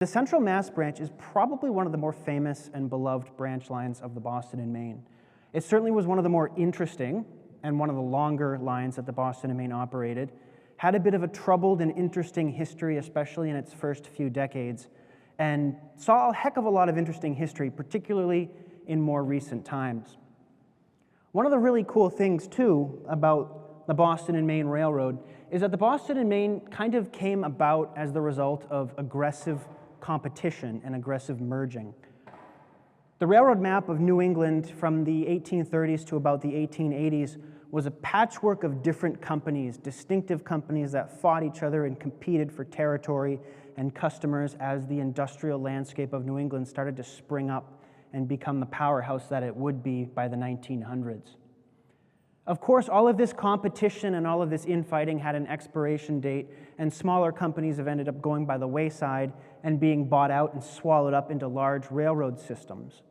The Central Mass branch is probably one of the more famous and beloved branch lines of the Boston and Maine. It certainly was one of the more interesting and one of the longer lines that the Boston and Maine operated. Had a bit of a troubled and interesting history, especially in its first few decades, and saw a heck of a lot of interesting history, particularly in more recent times. One of the really cool things, too, about the Boston and Maine Railroad is that the Boston and Maine kind of came about as the result of aggressive competition and aggressive merging. The railroad map of New England from the 1830s to about the 1880s was a patchwork of different companies, distinctive companies that fought each other and competed for territory and customers as the industrial landscape of New England started to spring up and become the powerhouse that it would be by the 1900s. Of course, all of this competition and all of this infighting had an expiration date, and smaller companies have ended up going by the wayside and being bought out and swallowed up into large railroad systems.